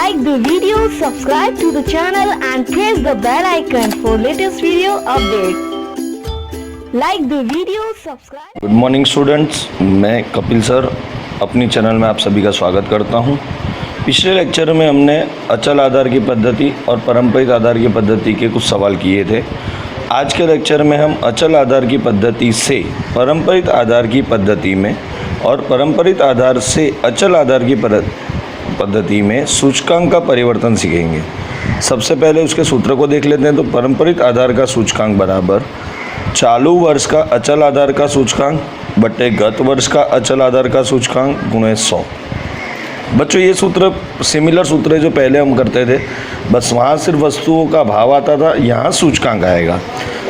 Like the video, subscribe to the channel and press the bell icon for latest video update. Like the video, subscribe. Good morning students, मैं Kapil sir अपनी channel में आप सभी का स्वागत करता हूं। पिछले लेक्चर में हमने अचल आधार की पद्धति और पारंपरिक आधार की पद्धति के कुछ सवाल किए थे। आज के लेक्चर में हम अचल आधार की पद्धति से पारंपरिक आधार की पद्धति में और पारंपरिक आधार से अचल आधार की पद्धति में सूचकांक का परिवर्तन सीखेंगे। सबसे पहले उसके सूत्र को देख लेते हैं। तो पारंपरिक आधार का सूचकांक बराबर चालू वर्ष का अचल आधार का सूचकांक बटे गत वर्ष का अचल आधार का सूचकांक गुणे 100। बच्चों ये सूत्र सिमिलर सूत्र है जो पहले हम करते थे, बस वहाँ सिर्फ वस्तुओं का भाव आता था, यहाँ सूचकांक आएगा।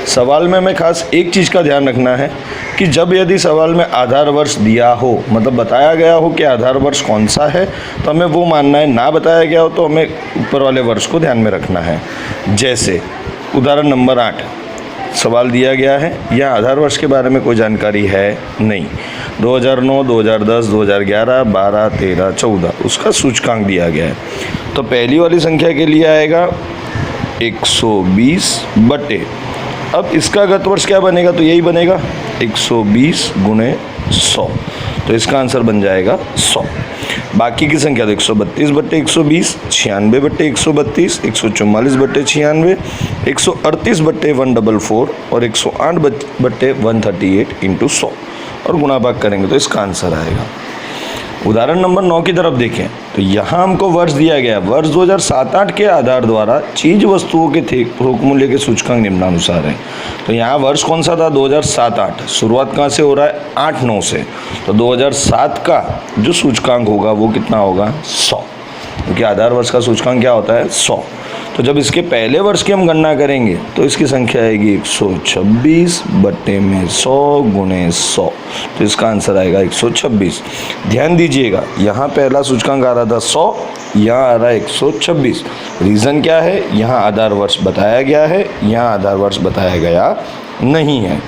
सवाल में हमें खास एक चीज़ का ध्यान रखना है कि जब यदि सवाल में आधार वर्ष दिया हो, मतलब बताया गया हो कि आधार वर्ष कौन सा है, तो हमें वो मानना है। ना बताया गया हो तो हमें ऊपर वाले वर्ष को ध्यान में रखना है। जैसे उदाहरण नंबर 8 सवाल दिया गया है, यह आधार वर्ष के बारे में कोई जानकारी है नहीं। 2009, 2010, 2011, 12, 13, 14 उसका सूचकांक दिया गया है। तो पहली वाली संख्या के लिए आएगा 120 बटे, अब इसका गत वर्ष क्या बनेगा, तो यही बनेगा 120 गुणे 100। तो इसका आंसर बन जाएगा 100। बाकी की संख्या तो 132 बट्टे 120, 96 बट्टे 132, 144 बट्टे 96, 138 बट्टे 144 और 108 बट्टे 138 इंटू 100 और गुणा भाग करेंगे तो इसका आंसर आएगा। उदाहरण नंबर 9 की तरफ देखें तो यहाँ हमको वर्ष दिया गया है। वर्ष 2007-8 के आधार द्वारा चीज वस्तुओं के थोक मूल्य के सूचकांक निम्नानुसार है। तो यहाँ वर्ष कौन सा था, 2007-8। शुरुआत कहाँ से हो रहा है, 8-9 से। तो 2007 का जो सूचकांक होगा वो कितना होगा, 100, क्योंकि आधार वर्ष का सूचकांक क्या होता है, 100। तो जब इसके पहले वर्ष की हम गणना करेंगे तो इसकी संख्या आएगी 126 बट्टे में 100 गुणे 100। तो इसका आंसर आएगा 126। ध्यान दीजिएगा, यहाँ पहला सूचकांक आ रहा था 100, यहाँ आ रहा है 126। रीज़न क्या है, यहाँ आधार वर्ष बताया गया है, यहाँ आधार वर्ष बताया गया नहीं है।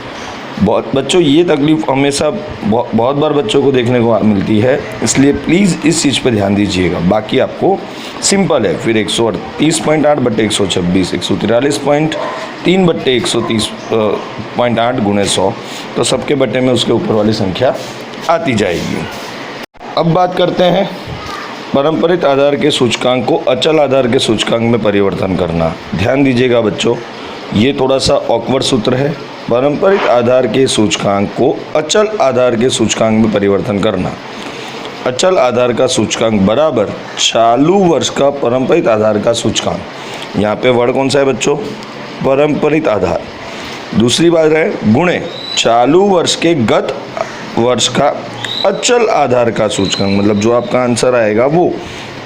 बहुत बच्चों ये तकलीफ हमेशा बहुत बार बच्चों को देखने को मिलती है, इसलिए प्लीज़ इस चीज़ पे ध्यान दीजिएगा। बाकी आपको सिंपल है। फिर 138.8 बट्टे 126, 143.3 बट्टे 130.8 गुणे 100, तो सबके बट्टे में उसके ऊपर वाली संख्या आती जाएगी। अब बात करते हैं पारंपरिक आधार के सूचकांक को अचल आधार के सूचकांक में परिवर्तन करना। ध्यान दीजिएगा बच्चों, ये थोड़ा सा ऑकवर्ड सूत्र है। पारंपरिक आधार के सूचकांक को अचल आधार के सूचकांक में परिवर्तन करना। अचल आधार का सूचकांक बराबर चालू वर्ष का पारंपरिक आधार का सूचकांक। यहाँ पे वर्ड कौन सा है बच्चों, पारंपरिक आधार। दूसरी बात है गुणे चालू वर्ष के गत वर्ष का अचल आधार का सूचकांक, मतलब जो आपका आंसर आएगा वो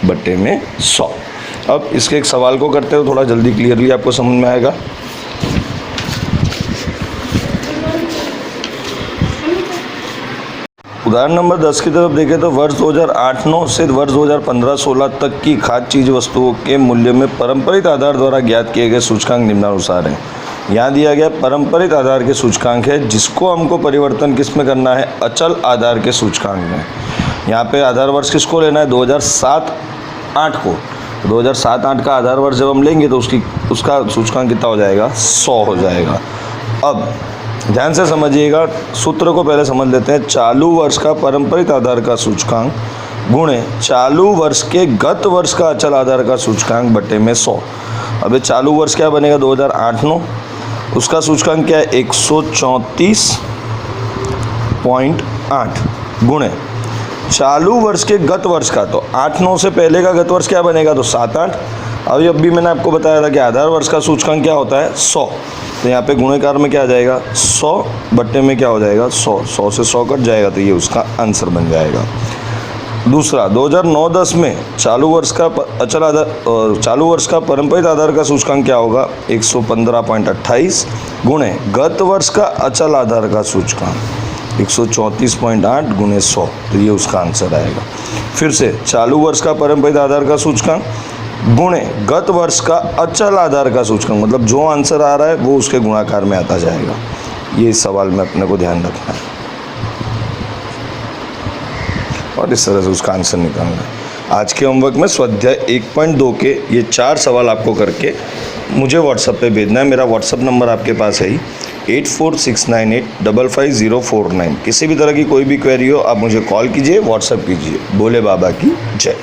बट्टे में 100। अब इसके एक सवाल को करते हो, थोड़ा जल्दी क्लियरली आपको समझ में आएगा। उदाहरण नंबर 10 की तरफ देखें तो वर्ष 2008-9 से वर्ष 2015-16 तक की खाद्य चीज वस्तुओं के मूल्य में पारंपरिक आधार द्वारा ज्ञात किए गए सूचकांक निम्नानुसार हैं। यहाँ दिया गया पारंपरिक आधार के सूचकांक है, जिसको हमको परिवर्तन किस में करना है, अचल आधार के सूचकांक में। यहाँ पे आधार वर्ष किसको लेना है, 2007-8 को। 2007-8 का आधार वर्ष जब हम लेंगे तो उसका सूचकांक कितना हो जाएगा, 100 हो जाएगा। अब ध्यान से समझिएगा, सूत्र को पहले समझ लेते हैं। चालू वर्ष का पारंपरिक आधार का सूचकांक गुणे चालू वर्ष के गत वर्ष का अचल आधार का सूचकांक बटे में 100। अब ये चालू वर्ष क्या बनेगा, 2008-9, उसका सूचकांक क्या है, 134.8 गुणे चालू वर्ष के गत वर्ष का, तो 8-9 से पहले का गत वर्ष क्या बनेगा, तो 7-8। अब भी मैंने आपको बताया था कि आधार वर्ष का सूचकांक क्या होता है, 100। तो यहाँ पे गुणेकार में क्या आ जाएगा, 100 बट्टे में क्या हो जाएगा, 100। 100 से 100 कट जाएगा तो ये उसका आंसर बन जाएगा। दूसरा 2009-10 में चालू वर्ष का पारंपरिक आधार का सूचकांक क्या होगा, 115.28 गुणे गत वर्ष का अचल आधार का सूचकांक 134.8 गुणे 100। तो ये उसका आंसर आएगा। फिर से चालू वर्ष का पारंपरिक आधार का सूचकांक गुणे गत वर्ष का अचल आधार का सूचकांक, मतलब जो आंसर आ रहा है वो उसके गुणाकार में आता जाएगा। ये इस सवाल में अपने को ध्यान रखना है और इस तरह से उसका आंसर निकालना है। आज के होमवर्क में स्वाध्याय 1.2 के ये 4 सवाल आपको करके मुझे व्हाट्सएप पे भेजना है। मेरा व्हाट्सएप नंबर आपके पास है ही 8469855049। किसी भी तरह की कोई भी क्वेरी हो आप मुझे कॉल कीजिए, व्हाट्सएप कीजिए। बोले बाबा की जय।